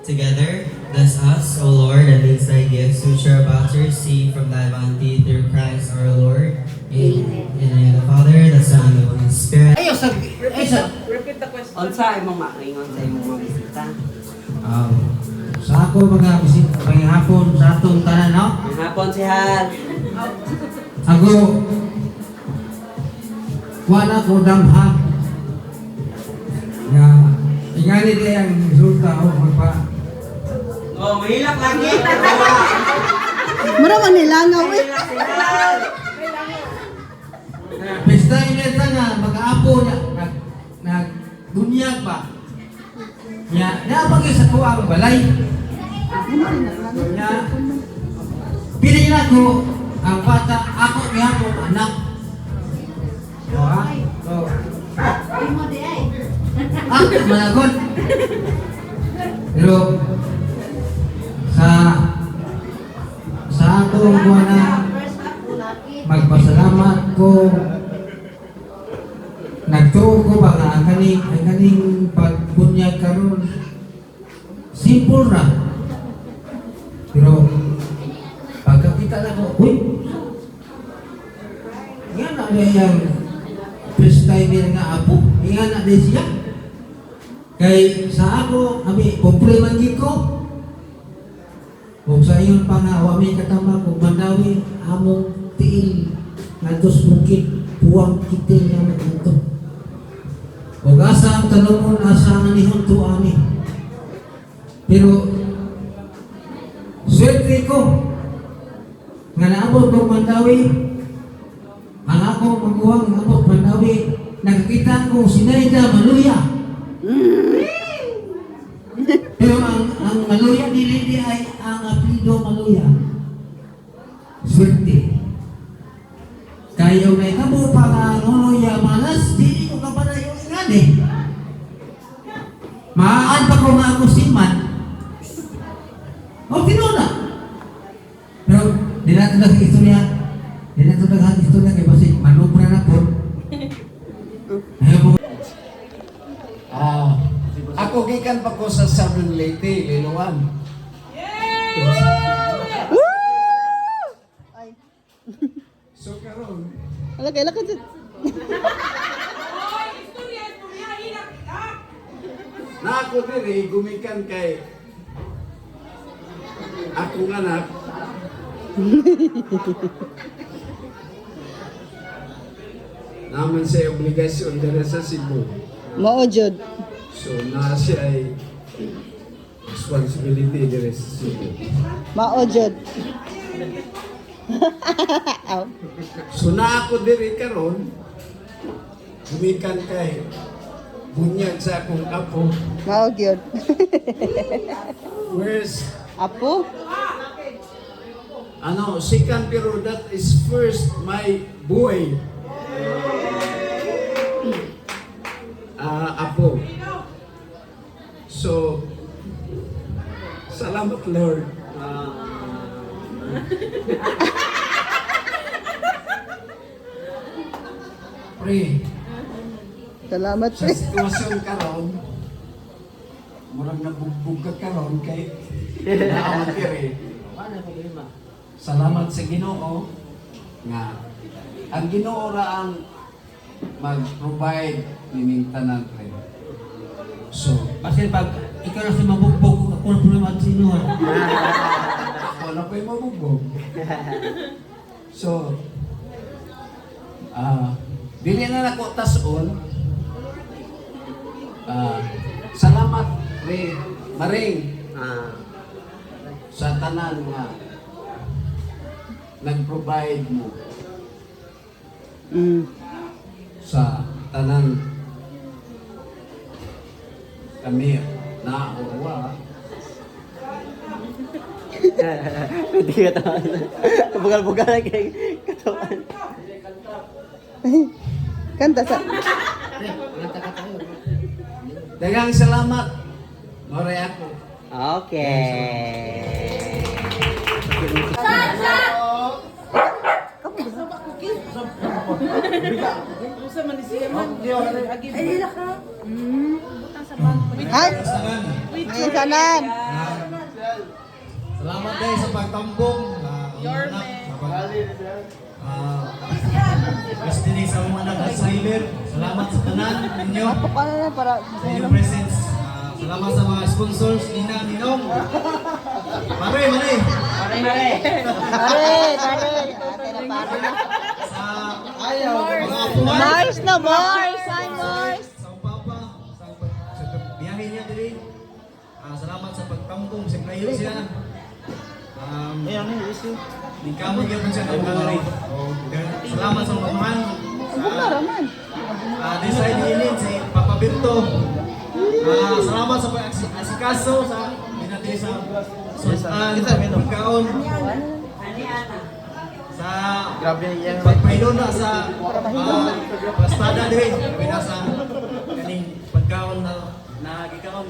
Together, bless us, O Lord, and these thy gifts which are about to receive from thy bounty through Christ our Lord. Amen. In the name of the Father, the Son, and the Holy Spirit. Ayo sa Repeat the question. Unsa imong makaingon sa imong mga bisita? sa ako mga bisita ngayong hapon sa atong tanan no. Ang hapon si Hal. Ako wala ko damha. Nga ingani di ang resulta o magpa. Oh, mahilak lagi. Mura man nilangaw eh. Mahilak si Hal. Pesta ini nga mag-aapo na bunyag ba. Ya, napagi sa ko ang balay. Ya. Pili na ko ang bata ako niya ko anak. Ha? So. Managon. Pero sa atong buwana magpasalamat ko nagtuo ko ba nga ang kaning pagbunyag karon simple na pero pagkakita na ko uy nga na yung first time nga apo nga na din siya kay sa ako kami kompliman ko kung sa iyon pa nga wami katama kung mandawi among tiil nga dos bukid puwang kitil nga ito o asa ang tanong asa nga nihon to ani pero swerte ko nga naabot ko mandawi ang ako magbuwang abot mandawi nakakita ko sinayda maluya pero ang maluya dili ay ang apelyido maluya swerte kayo na itabo pa nga maluya malas dili ko kapanayo ingani maan pa ko nga ako siman o tinuna pero di natin lang istorya kay basi manubra na po ako gikan pa ko sa Southern Leyte, Liloan. So karon, Ala kay lakad. na ako diri gumikan kay akong anak. Naman sa obligasyon diri sa Cebu. Mao jud. So na siya ay responsibility diri sa Cebu. Mao jud. Aw. So na ako diri karon gumikan kay bunyag sa akong apo. Mao gyud. Where's Apo? second pero that is first my boy. Apo. So, salamat Lord. Pre, Salamat sa pre. sitwasyon karon, murang nabugbog ka karon kay naawat kiri. Salamat sa Ginoo nga ang Ginoo ra ang mag-provide nining tanan pre. So, kasi pag ikaw na si mabugbog ako na problema at sino wala pa yung mabugbog. So, dili na nako tason. Salamat pre Maring sa tanan nga nag-provide mo sa tanan kami na uwa. Hindi ka tawa. Bugal-bugal lagi katawan. Kanta sa. Daghang salamat. More ako. Okay. Usa man ni siya man. Agi. Ay, Minsanan. Salamat guys sa pagtambong. Your Anak, man. sa gusto din sa mga anak at Siler. Salamat sa tanan ninyo. Paano na para Sa inyong presence. Salamat sa mga sponsors. Nina, Ninong. Mare, mare. Mare. Tare. Ate na pare na. Sa ayaw. Mga apuhan. Mars na Mars. Hi Mars. Sa papa. Sa biyahe niya diri. Salamat sa pagtambong. Sa playo siya. Di kamo gyapon siya ng gallery. Salamat sa pagmamahal. Wala raman. Design Ilin, si Papa Birto. Salamat sa pag-asikaso sa binati sa sultan, sa pagkaon. Sa pagpailuna sa pastada din. Sa kaning pagkaon na nagikaon.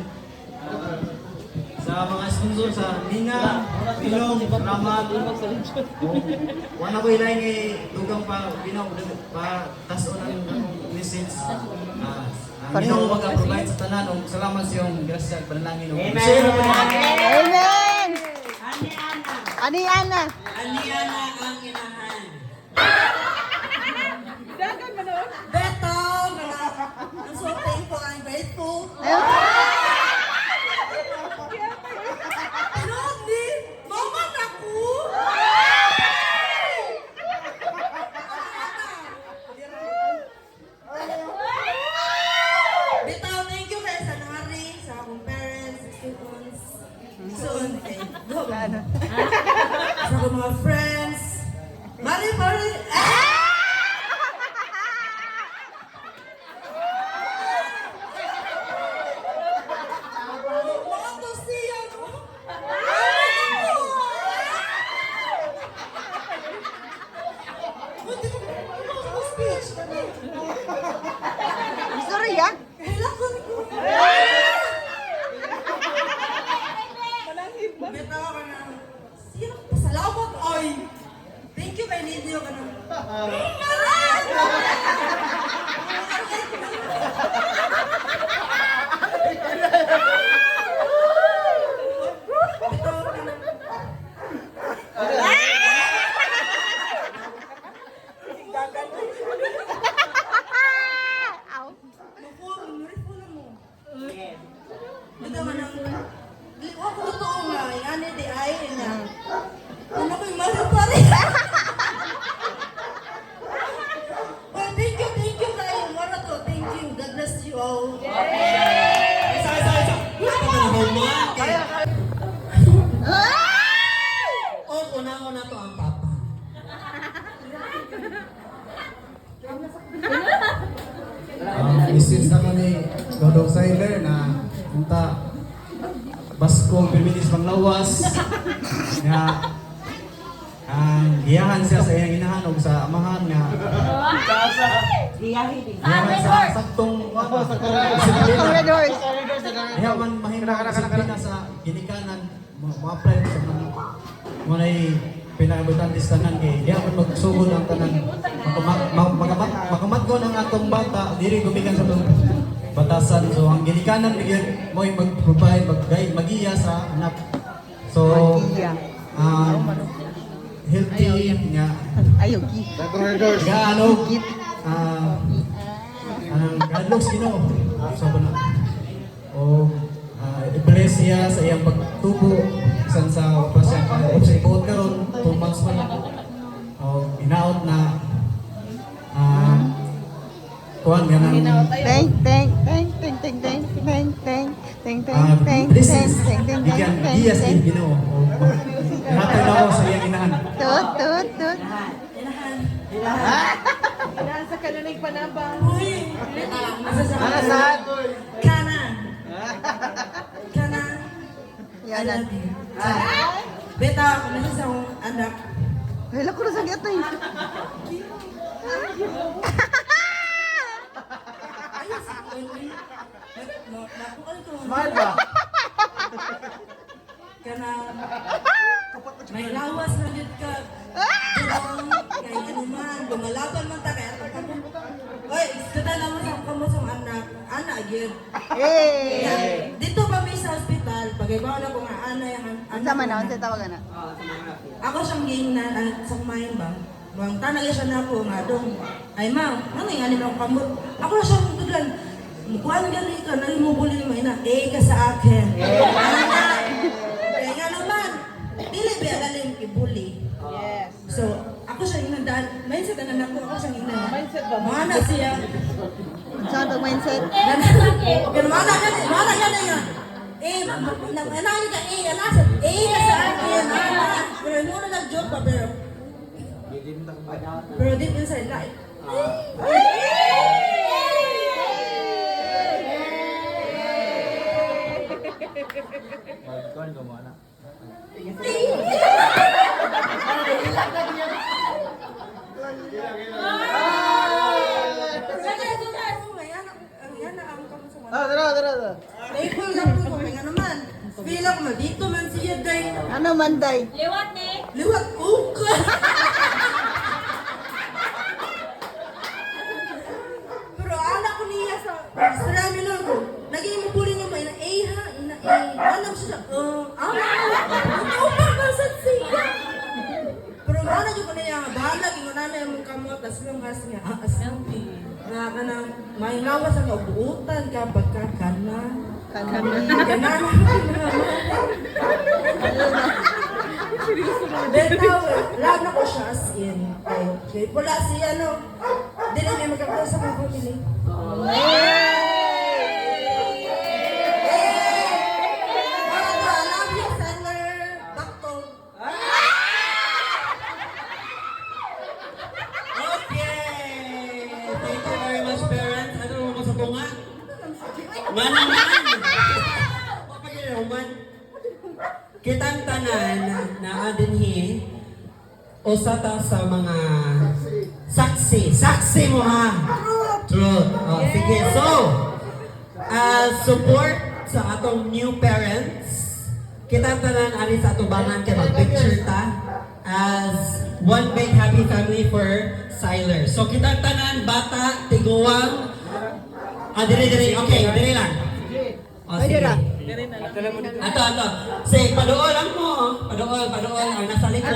Sa mga sponsor sa Ninga, Pilong, Ramat, wala ko ilay ni dugang pa binaw pa tason ang message. Ginoo mag-provide sa tanan og salamat sa iyong grasya at panalangin. Amen. Ani Ana. ang inahan. Dagan mo nun. Beto, I'm so thankful and grateful. Grabe, mama naku. Beto, thank you kay sa nari, sa akong parents, suon, sa akong mga friends. Mari, want to see you. Sorry ah. Salamat, oy. Thank you kay Lidio ka na. Ito man ang liwa ko totoo nga, yan di ay niya. Ano ko'y mahal pa rin. Oh, thank you kayo. Mara to, thank you. God bless you all. Oh, una to ang papa. Message na kami Dodong Siler na punta Baskong Permitis Panglawas nga ang giyahan siya sa iyang inahan o sa amahan nga giyahan sa saktong disiplina. Diya man mahina disiplina sa ginikanan mga friends sa mga pinakabutan tanan kay diya man magsugod ang tanan makamatgon ang atong bata diri gumikan sa atong batasan. So ang ginikanan bigyan mo mag-provide magiya sa anak. So healthy nga Ayaw gi. gaano God looks Ginoo so na o i-bless siya sa iyang pagtubo isan sa operasyon sa ibuot karon 2 months pa lang o inaot na kuhan nga ng blessings bigyan magiya sa iyang Ginoo o nahatag na ako sa iyang inahan. Tut. Nasa kanalig panabang. Uy! Masasabi. Kana. I Yanan. love you. Beta, kung nasa sa akong anak. Wala ko na sa gatoy. Ayos, only. Nakukan ko. Smile ba? Kana. May lawas na dito ka. Kaya ano man, lumalaban man ta kaya oy, kada naman sa kamo sa anak, anak yun. Hey. Dito kami sa ospital, Nagaybaw na ko nga anay ang Unsa man na, unsa tawagan na? Ako siyang game na sa kumain ba? Bang tanag siya na ako nga dong. Ay ma, ano yung anim ako kamot? Ako na siyang tuglan. Kuhaan gali ka, nalimubuli mo ina. Ka sa akin. Kaya nga naman, dili ba galing ibuli. Yes. So, ako siya inandaan. Mindset na ako siya inandaan. Mindset ba? Mana siya. Unsa ang mindset? Pero mana yan na yan. Nangyari ka, nasa, ka sa akin, pero muna nag-joke pa, pero deep inside, like, Dara. Playful lang po ko, kaya naman. Feel ako na dito man siya, day. Ano man day? Liwat ko. Pero anak ko niya sa Israeli nun ko. Naging mapuli niya may ha, anak siya. Upang basat siya. Pero mana juga niya, bahala ingon na yung kamot, tas yung has niya, asampi. Nga ka na, may lawas ang ubuutan ka, pagkakana. Kami. Ganana. Then now, love na ko siya as in. Okay, wala si ano, dili may magkakaroon sa mga family. I love you, Seller. Bakto. Okay! Thank you very much, parents. Ano mo sa tunga? Manaman! Papagiraman. Kitang tanan na adinhi usata sa mga saksi. Saksi mo ha! Truth. Oh, sige. So, support sa atong new parents. Kitang tanan ali sa atubangan kay mag-picture ta as one big happy family for Siler. So, kitang tanan, bata, tiguang, dire. Okay, dire lang. O, sige. Ato. Sige, padool lang mo. Padool. Ang nasa likod.